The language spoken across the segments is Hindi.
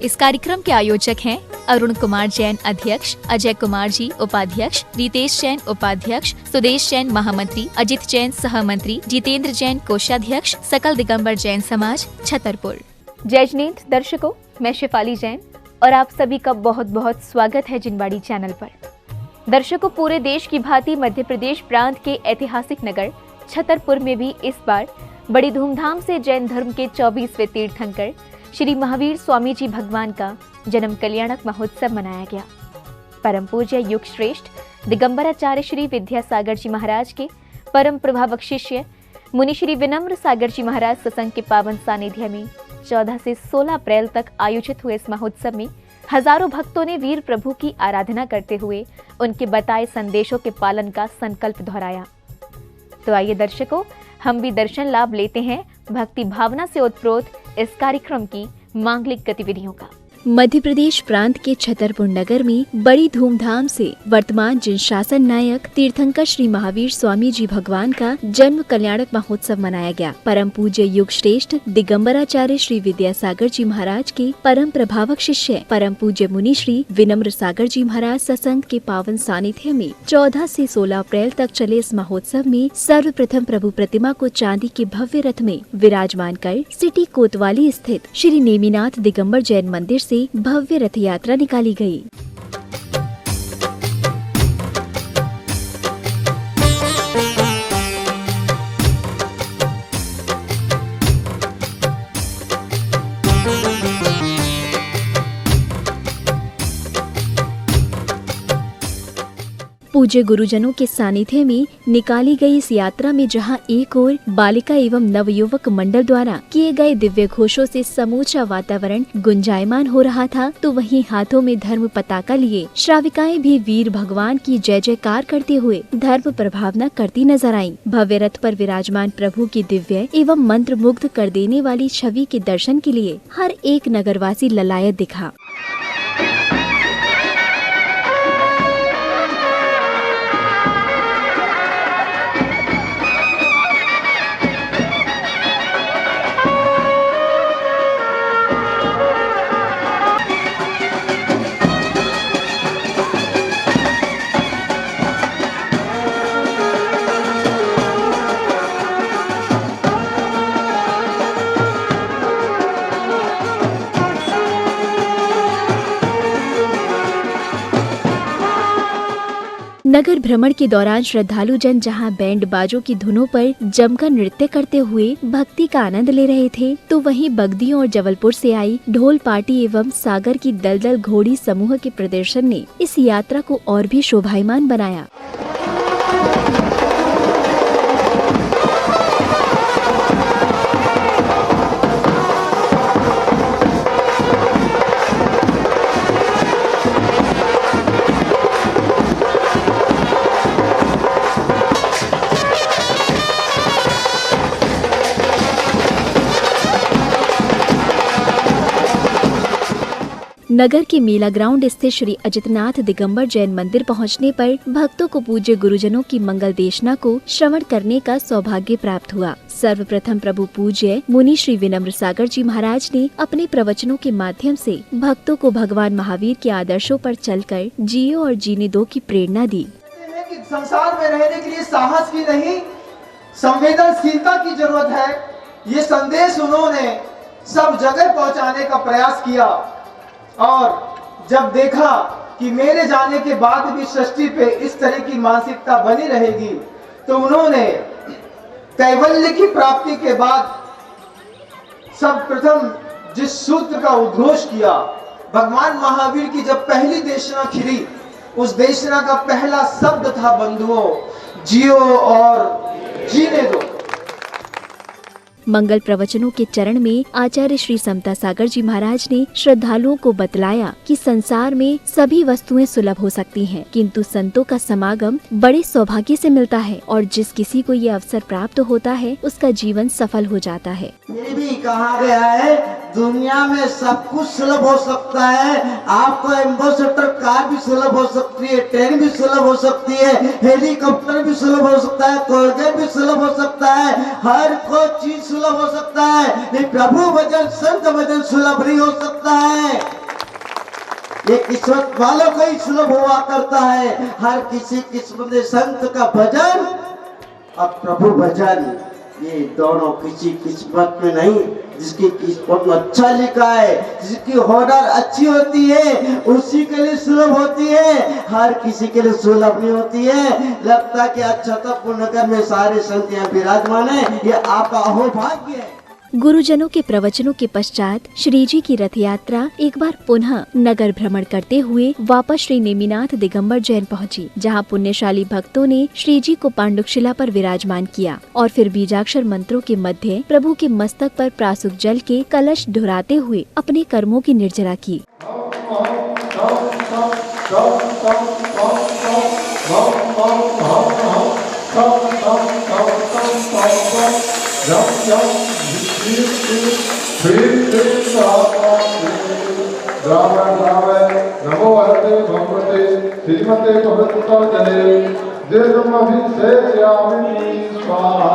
इस कार्यक्रम के आयोजक हैं अरुण कुमार जैन अध्यक्ष, अजय कुमार जी उपाध्यक्ष, रितेश जैन उपाध्यक्ष, सुदेश जैन महामंत्री, अजित जैन सहमंत्री, जितेंद्र जैन कोषाध्यक्ष, सकल दिगंबर जैन समाज छतरपुर। जय जिनेंद्र दर्शकों, मैं शिफाली जैन और आप सभी का बहुत बहुत स्वागत है जिनवाड़ी चैनल पर। दर्शकों, पूरे देश की भांति मध्य प्रदेश प्रांत के ऐतिहासिक नगर छतरपुर में भी इस बार बड़ी धूमधाम से जैन धर्म के 24वें तीर्थंकर श्री महावीर स्वामी जी भगवान का जन्म कल्याणक महोत्सव मनाया गया। परम पूज्य युग श्रेष्ठ दिगंबराचार्य श्री विद्यासागर जी महाराज के परम प्रभावक शिष्य मुनि श्री विनम्र सागर जी महाराज सत्संग के पावन सानिध्य में 14 से 16 अप्रैल तक आयोजित हुए इस महोत्सव में हजारों भक्तों ने वीर प्रभु की आराधना करते हुए उनके बताए संदेशों के पालन का संकल्प दोहराया। तो आइए दर्शकों, हम भी दर्शन लाभ लेते हैं भक्ति भावना से ओतप्रोत इस कार्यक्रम की मांगलिक गतिविधियों का। मध्य प्रदेश प्रांत के छतरपुर नगर में बड़ी धूमधाम से वर्तमान जिन शासन नायक तीर्थंकर श्री महावीर स्वामी जी भगवान का जन्म कल्याणक महोत्सव मनाया गया। परम पूज्य युग श्रेष्ठ दिगंबराचार्य श्री विद्यासागर जी महाराज के परम प्रभावक शिष्य परम पूज्य मुनि श्री विनम्र सागर जी महाराज सत्संग के पावन सानिध्य में 14 से 16 अप्रैल तक चले इस महोत्सव में सर्वप्रथम प्रभु प्रतिमा को चांदी के भव्य रथ में विराजमान कर सिटी कोतवाली स्थित श्री नेमिनाथ दिगंबर जैन मंदिर से भव्य रथ यात्रा निकाली गई। पूज्य गुरुजनों के सानिध्य में निकाली गई इस यात्रा में जहां एक ओर बालिका एवं नवयुवक मंडल द्वारा किए गए दिव्य घोषों से समूचा वातावरण गुंजायमान हो रहा था, तो वहीं हाथों में धर्म पताका लिए श्राविकाएं भी वीर भगवान की जय जयकार करते हुए धर्म प्रभावना करती नजर आईं। भव्य रथ पर विराजमान प्रभु की दिव्य एवं मंत्र मुग्ध कर देने वाली छवि के दर्शन के लिए हर एक नगरवासी ललायत दिखा। नगर भ्रमण के दौरान श्रद्धालु जन जहां बैंड बाजों की धुनों पर जमकर नृत्य करते हुए भक्ति का आनंद ले रहे थे, तो वहीं बगदियों और जबलपुर से आई ढोल पार्टी एवं सागर की दलदल घोड़ी समूह के प्रदर्शन ने इस यात्रा को और भी शोभायमान बनाया। नगर के मेला ग्राउंड स्थित श्री अजितनाथ दिगंबर जैन मंदिर पहुंचने पर भक्तों को पूज्य गुरुजनों की मंगल देशना को श्रवण करने का सौभाग्य प्राप्त हुआ। सर्वप्रथम प्रभु पूज्य मुनि श्री विनम्र सागर जी महाराज ने अपने प्रवचनों के माध्यम से भक्तों को भगवान महावीर के आदर्शों पर चलकर जियो और जीने दो की प्रेरणा दी। संसार में रहने के लिए साहस की नहीं, संवेदनशीलता की जरूरत है। ये संदेश उन्होंने सब जगह पहुंचाने का प्रयास किया और जब देखा कि मेरे जाने के बाद भी सृष्टि पे इस तरह की मानसिकता बनी रहेगी, तो उन्होंने कैवल्य की प्राप्ति के बाद सब प्रथम जिस सूत्र का उद्घोष किया, भगवान महावीर की जब पहली देशना खिली, उस देशना का पहला शब्द था बंधुओं, जियो और जीने दो। मंगल प्रवचनों के चरण में आचार्य श्री समता सागर जी महाराज ने श्रद्धालुओं को बतलाया कि संसार में सभी वस्तुएं सुलभ हो सकती हैं, किंतु संतों का समागम बड़े सौभाग्य से मिलता है और जिस किसी को ये अवसर प्राप्त होता है उसका जीवन सफल हो जाता है। ये भी कहा गया है, दुनिया में सब कुछ सुलभ हो सकता है। आपको एम्बेसडर कार भी सुलभ हो सकती है, ट्रेन भी सुलभ हो सकती है, हेलीकॉप्टर भी सुलभ हो सकता है, कोलगेट भी सुलभ हो सकता है, हर कोई चीज सुलभ हो सकता है, नहीं प्रभु भजन संत भजन सुलभ नहीं हो सकता है। ये किस्मत वालों को ही सुलभ हुआ करता है। हर किसी किस्मत संत का भजन और प्रभु भजन, ये दोनों किसी किस्मत में नहीं। जिसकी किस्मत में अच्छा लिखा है, जिसकी ऑर्डर अच्छी होती है, उसी के लिए सुलभ होती है, हर किसी के लिए सुलभ नहीं होती है। लगता है कि अच्छा तो पुण्यकर में सारे संत यहाँ विराजमान है, ये आपका अहोभाग्य है। गुरुजनों के प्रवचनों के पश्चात श्री जी की रथ यात्रा एक बार पुनः नगर भ्रमण करते हुए वापस श्री नेमिनाथ दिगंबर जैन पहुंची, जहां पुण्यशाली भक्तों ने श्री जी को पांडुशिला पर विराजमान किया और फिर बीजाक्षर मंत्रों के मध्य प्रभु के मस्तक पर प्रासुक जल के कलश ढुराते हुए अपने कर्मों की निर्जरा की। नमो हरते भगवते श्रीमते भगवते स्वाहा।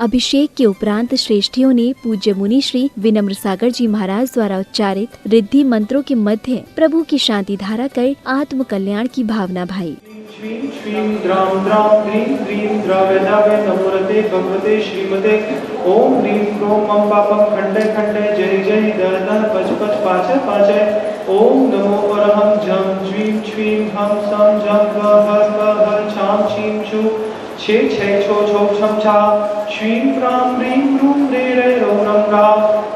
अभिषेक के उपरांत श्रेष्ठियों ने पूज्य मुनि श्री विनम्र सागर जी महाराज द्वारा उच्चारित रिद्धि मंत्रों के मध्य प्रभु की शांति धारा कर आत्म कल्याण की भावना भाई। श्रीं श्रीं द्रां द्रां द्रीं द्रीं द्रवे नवे नमोरते भगवते श्रीमते ओम ह्रीं क्रों मम पापम खंडे खंडे जय जय दर दर पच पच पाचे पाचे ओम नमो परहं झं ज्वीं छ्वीं हम सं जं ग ह छां छीं छु छे छे छो छो छम छा श्रीं प्रां ह्रीं क्रूं रे रे रो रं गा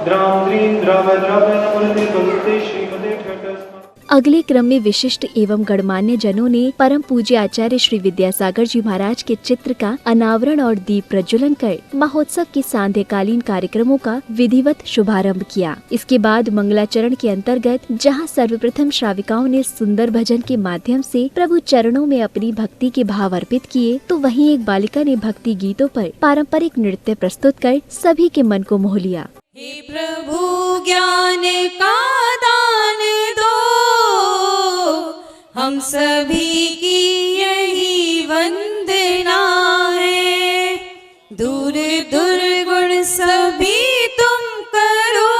द्रां द्रीं द्रवे द्रवे नमोरते भगवते श्रीमते ठठस। अगले क्रम में विशिष्ट एवं गणमान्य जनों ने परम पूज्य आचार्य श्री विद्यासागर जी महाराज के चित्र का अनावरण और दीप प्रज्वलन कर महोत्सव के सांध्यकालीन कार्यक्रमों का विधिवत शुभारंभ किया। इसके बाद मंगलाचरण के अंतर्गत जहां सर्वप्रथम श्राविकाओं ने सुंदर भजन के माध्यम से प्रभु चरणों में अपनी भक्ति के भाव अर्पित किए, तो वहीं एक बालिका ने भक्ति गीतों पर पारंपरिक नृत्य प्रस्तुत कर सभी के मन को मोह लिया। हे प्रभु ज्ञान का दान दो, हम सभी की यही वंदना है। दूर दुर्गुण सभी तुम करो,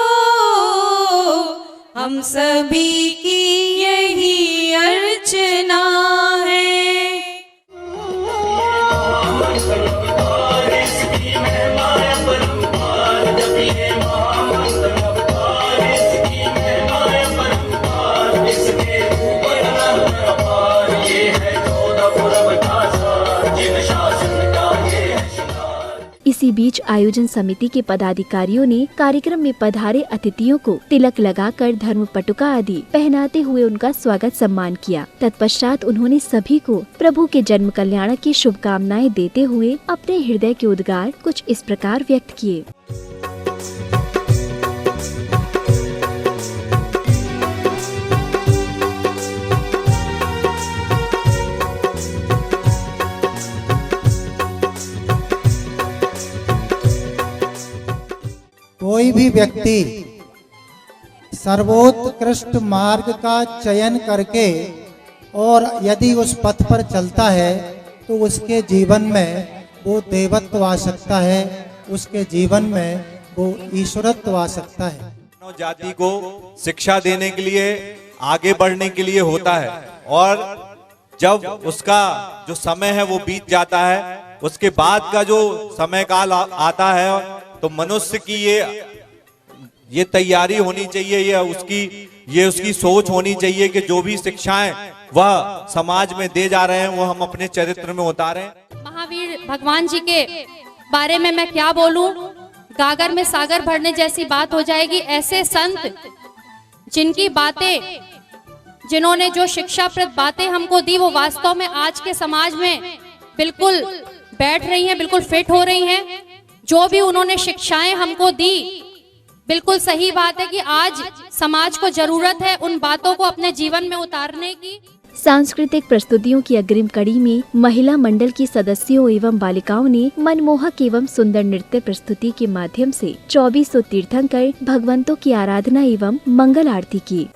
हम सभी की यही अर्चना है। इसी बीच आयोजन समिति के पदाधिकारियों ने कार्यक्रम में पधारे अतिथियों को तिलक लगाकर धर्म पटुका आदि पहनाते हुए उनका स्वागत सम्मान किया। तत्पश्चात उन्होंने सभी को प्रभु के जन्म कल्याण की शुभकामनाएं देते हुए अपने हृदय के उद्गार कुछ इस प्रकार व्यक्त किए। कोई भी व्यक्ति सर्वोत्कृष्ट मार्ग का चयन करके और यदि उस पथ पर चलता है तो उसके जीवन में वो देवत्व आ सकता है, उसके जीवन में वो ईश्वरत्व आ सकता है। मानव जाति को शिक्षा देने के लिए, आगे बढ़ने के लिए होता है, और जब उसका जो समय है वो बीत जाता है, उसके बाद का जो समय काल आता है, तो मनुष्य की ये तैयारी होनी चाहिए, ये उसकी सोच होनी चाहिए कि जो भी शिक्षाएं वह समाज में दे जा रहे हैं वो हम अपने चरित्र में उतारें। महावीर भगवान जी के बारे में मैं क्या बोलूं, गागर में सागर भरने जैसी बात हो जाएगी। ऐसे संत जिनकी बातें, जिन्होंने जो शिक्षाप्रद बातें हमको दी, वो वास्तव में आज के समाज में बिल्कुल बैठ रही हैं, बिल्कुल फिट हो रही हैं। जो भी उन्होंने शिक्षाएं हमको दी, बिल्कुल सही बात है कि आज समाज को जरूरत है उन बातों को अपने जीवन में उतारने की। सांस्कृतिक प्रस्तुतियों की अग्रिम कड़ी में महिला मंडल की सदस्यों एवं बालिकाओं ने मनमोहक एवं सुंदर नृत्य प्रस्तुति के माध्यम से 2400 तीर्थंकर भगवंतों की आराधना एवं मंगल आरती की।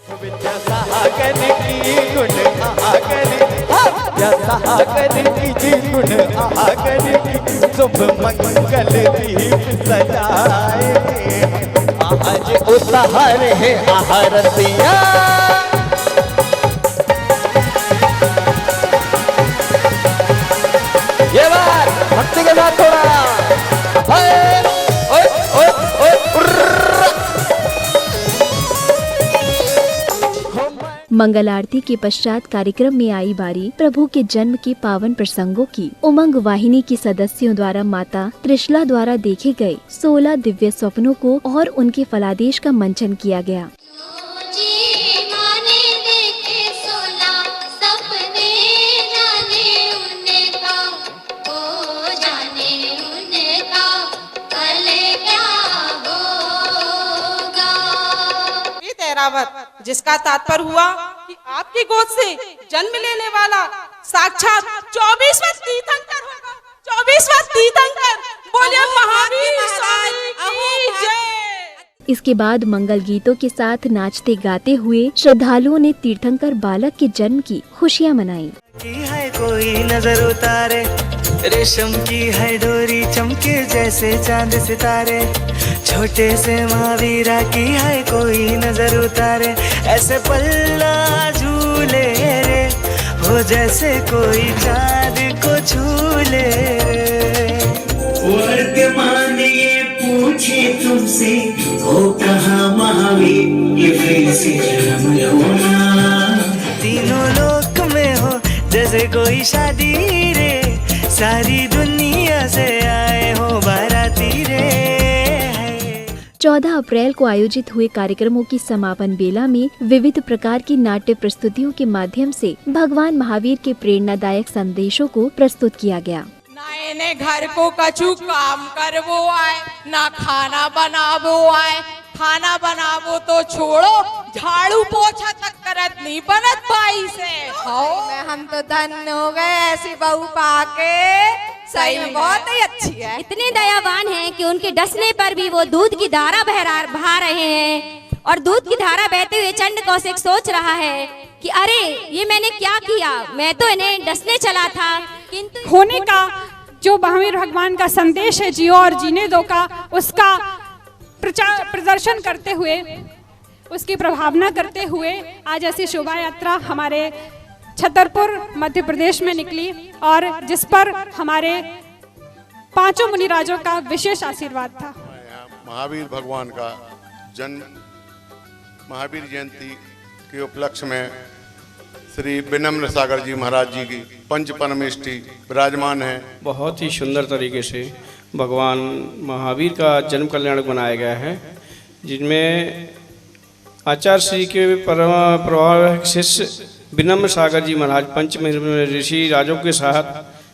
शुभ मंगल दीप सजाएंगे। आज उतार है आरतियाँ। ये बार भक्ति के साथ थोड़ा मंगल आरती के पश्चात कार्यक्रम में आई बारी प्रभु के जन्म के पावन प्रसंगों की। उमंग वाहिनी के सदस्यों द्वारा माता त्रिशला द्वारा देखे गए 16 दिव्य स्वप्नों को और उनके फलादेश का मंचन किया गया। जिसका तात्पर्य हुआ कि आपकी गोद से जन्म लेने वाला साक्षात 24वां तीर्थंकर होगा। 24वां तीर्थंकर, बोलिए महावीर स्वामी की जय। इसके बाद मंगल गीतों के साथ नाचते गाते हुए श्रद्धालुओं ने तीर्थंकर बालक के जन्म की खुशियां मनाई। है कोई नजर उतारे, रेशम की है डोरी चमके जैसे चांद सितारे, छोटे से महावीरा की है कोई नजर उतारे, ऐसे पल्ला झूले रे हो जैसे कोई चांद को छूले रे। वर्तमान ये पूछे तुमसे हो कहाँ महावीर, ये फिर से जन्म लो ना। तीनों लोक में हो जैसे कोई शादी रे, सारी दुनिया से आए हो बाराती रे। 14 अप्रैल को आयोजित हुए कार्यक्रमों की समापन बेला में विविध प्रकार की नाट्य प्रस्तुतियों के माध्यम से भगवान महावीर के प्रेरणादायक संदेशों को प्रस्तुत किया गया। ना इन्हें घर को कछु काम करवो आए, ना खाना बनावो आए, खाना बनावो तो छोड़ो झाड़ू पोछा तक करत नहीं बनत भाई से। हम तो धन्य हो गए ऐसी बहू पाके, सही में बहुत ही अच्छी है। इतने दयावान हैं कि उनके डसने पर भी वो दूध की धारा बहा रहे हैं, और दूध की धारा बहते हुए चंड कौशिक सोच रहा है कि अरे ये मैंने क्या किया, मैं तो इन्हें डसने चला था। किंतु होने का जो महावीर भगवान का संदेश है, जियो और जीने दो का, उसका प्रदर्शन करते हुए, उसकी प्रभावना करते हुए आज ऐसी शोभा यात्रा हमारे छतरपुर मध्य प्रदेश में निकली, और जिस पर हमारे 5 मुनिराजों का विशेष आशीर्वाद था। महावीर भगवान का जन्म, महावीर जयंती के उपलक्ष्य में श्री विनम्र सागर जी महाराज जी की पंच परमेष्टि विराजमान है। बहुत ही सुंदर तरीके से भगवान महावीर का जन्म कल्याण बनाया गया है, जिनमें आचार्य श्री के परम प्रभावक शिष्य विनम्र सागर जी महाराज पंच ऋषि राजों के साथ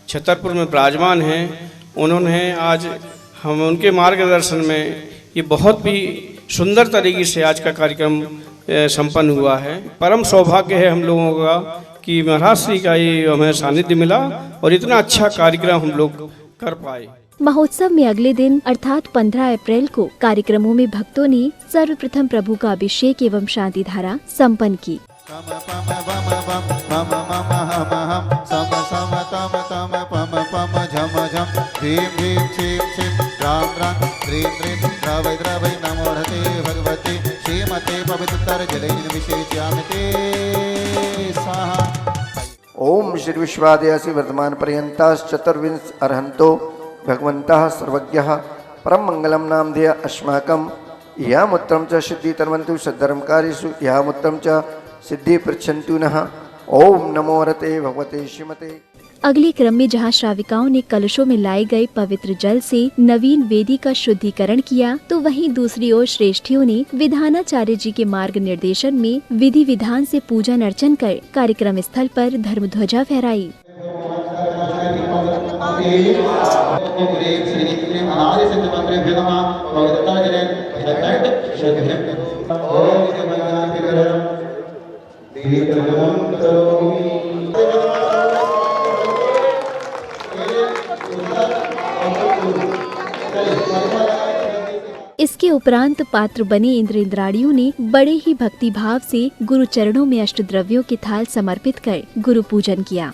छतरपुर में विराजमान हैं। उन्होंने आज हम उनके मार्गदर्शन में ये बहुत भी सुंदर तरीके से आज का कार्यक्रम संपन्न हुआ है। परम सौभाग्य है हम लोगों का कि महाराज श्री का ये हमें सानिध्य मिला और इतना अच्छा कार्यक्रम हम लोग कर पाए। महोत्सव में अगले दिन अर्थात 15 अप्रैल को कार्यक्रमों में भक्तों ने सर्वप्रथम प्रभु का अभिषेक एवं शांति धारा संपन्न की। ओम श्री विश्वादयासी वर्तमान पर्यंतास चतुर्विंश अर्हन्तो भगवन्तः सर्वज्ञः परम मंगलम नाम ध्येय अस्माकं यामुत्तरं च सिद्धि तर्वन्तु सद्धर्मकार्येषु यामुत्तरं च सिद्धि पृच्छन्तु नः। ओम नमो रते भगवते श्रीमते। अगले क्रम में जहां श्राविकाओं ने कलशों में लाए गए पवित्र जल से नवीन वेदी का शुद्धिकरण किया, तो वहीं दूसरी ओर श्रेष्ठियों ने विधानाचार्य जी के मार्ग निर्देशन में विधि विधान से पूजन अर्चन कर कार्यक्रम स्थल पर धर्म ध्वजा फहराई। इसके उपरांत पात्र बने इंद्र इंद्राणियों ने बड़े ही भक्ति भाव से गुरु चरणों में अष्टद्रव्यों के थाल समर्पित कर गुरु पूजन किया।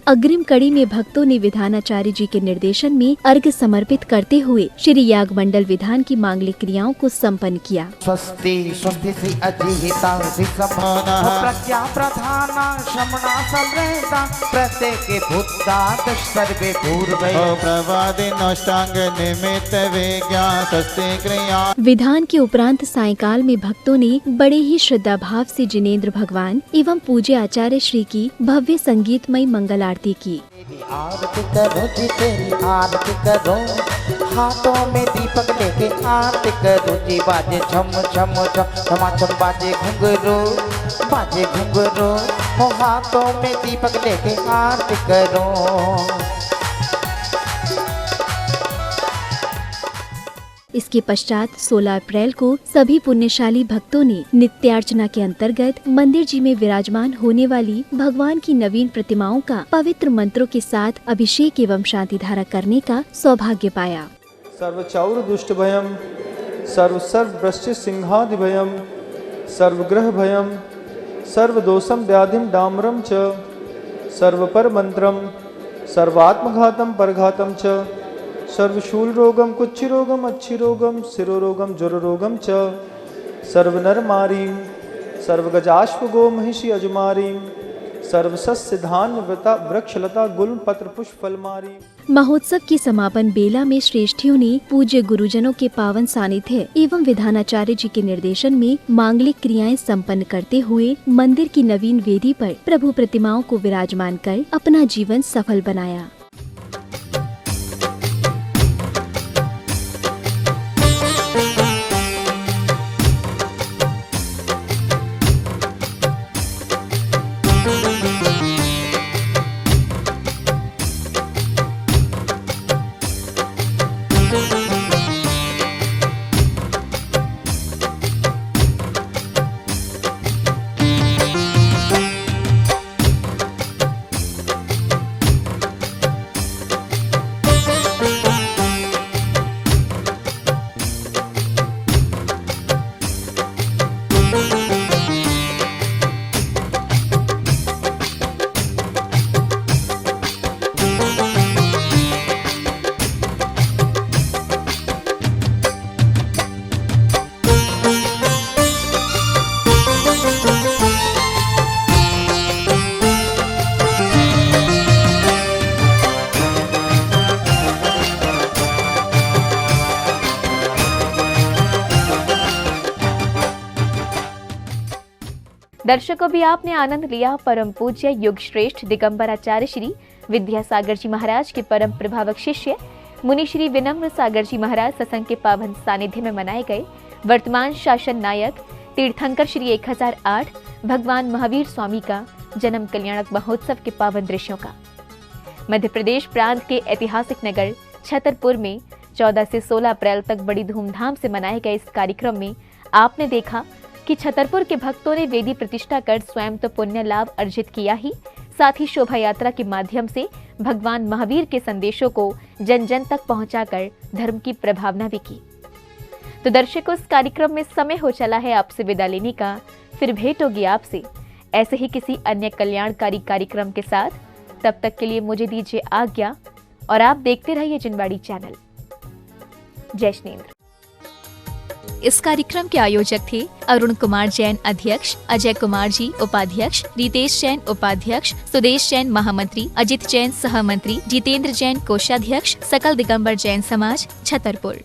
अग्रिम कड़ी में भक्तों ने विधानाचार्य जी के निर्देशन में अर्घ्य समर्पित करते हुए श्री याग मंडल विधान की मांगलिक क्रियाओं को संपन्न किया। स्वस्ति स्वस्ति श्री अजिहिता समाना प्रज्ञा प्रधाना शमना समृता प्रत्येक भूतात् सर्वे पूर्वे प्रवादि नष्टांग निमित्त विज्ञा स्वस्ति क्रिया। विधान के उपरांत सायंकाल में भक्तों ने बड़े ही श्रद्धा भाव से जिनेंद्र भगवान एवं पूज्य आचार्य श्री की भव्य संगीतमयी मंगल आरती की। आरती करो जी तेरी आरती करो, हाथों में दीपक लेके आरती करो जी। बाजे छम छम छम छमाछम बाजे घुंघरू बाजे घुंघरू, हो हाथों में दीपक लेके आरती करो। इसके पश्चात 16 अप्रैल को सभी पुण्यशाली भक्तों ने नित्यार्चना के अंतर्गत मंदिर जी में विराजमान होने वाली भगवान की नवीन प्रतिमाओं का पवित्र मंत्रों के साथ अभिषेक एवं शांति धारा करने का सौभाग्य पाया। सर्वचौर दुष्ट भयम सर्व वृश्चिक सिंहादि भयम सर्वग्रह भयम सर्वदोषम व्याधिम डाम्रम च सर्वपर मंत्रम सर्वात्मघातम परघातम च सर्वशूल रोगम कुच्छिरोगम अच्छिरोगम शिरोरोगम ज्वररोगम च सर्वनरमारीम सर्वगजाश्वगो महिषी अजमारीम सर्वसस्य धान्य व्रता वृक्षलता गुल्म पत्र पुष्प फलमारी। महोत्सव की समापन बेला में श्रेष्ठियों ने पूज्य गुरुजनों के पावन सानिध्य एवं विधानाचार्य जी के निर्देशन में मांगलिक क्रियाएं संपन्न करते हुए मंदिर की नवीन वेदी पर प्रभु प्रतिमाओं को विराजमान कर अपना जीवन सफल बनाया। दर्शकों भी आपने आनंद लिया परम पूज्य युग श्रेष्ठ दिगंबर आचार्य श्री विद्यासागर जी महाराज के परम प्रभावक शिष्य मुनि श्री विनम्र सागर जी महाराज सत्संग के पावन सानिध्य में मनाए गए वर्तमान शासन नायक तीर्थंकर श्री 1008 भगवान महावीर स्वामी का जन्म कल्याणक महोत्सव के पावन दृश्यों का। मध्य प्रदेश प्रांत के ऐतिहासिक नगर छतरपुर में 14 से 16 अप्रैल तक बड़ी धूमधाम से मनाए गए इस कार्यक्रम में आपने देखा कि छतरपुर के भक्तों ने वेदी प्रतिष्ठा कर स्वयं तो पुण्य लाभ अर्जित किया ही, साथ ही शोभा यात्रा के माध्यम से भगवान महावीर के संदेशों को जन जन तक पहुंचाकर धर्म की प्रभावना भी की। तो दर्शकों, इस कार्यक्रम में समय हो चला है आपसे विदा लेने का। फिर भेंट होगी आपसे ऐसे ही किसी अन्य कल्याणकारी कार्यक्रम के साथ। तब तक के लिए मुझे दीजिए आज्ञा और आप देखते रहिए जिनवाड़ी चैनल। जय श्रीनेंद्र। इस कार्यक्रम के आयोजक थे अरुण कुमार जैन अध्यक्ष, अजय कुमार जी उपाध्यक्ष, रितेश जैन उपाध्यक्ष, सुदेश जैन महामंत्री, अजित जैन सहमंत्री, जितेंद्र जैन कोषाध्यक्ष, सकल दिगंबर जैन समाज छतरपुर।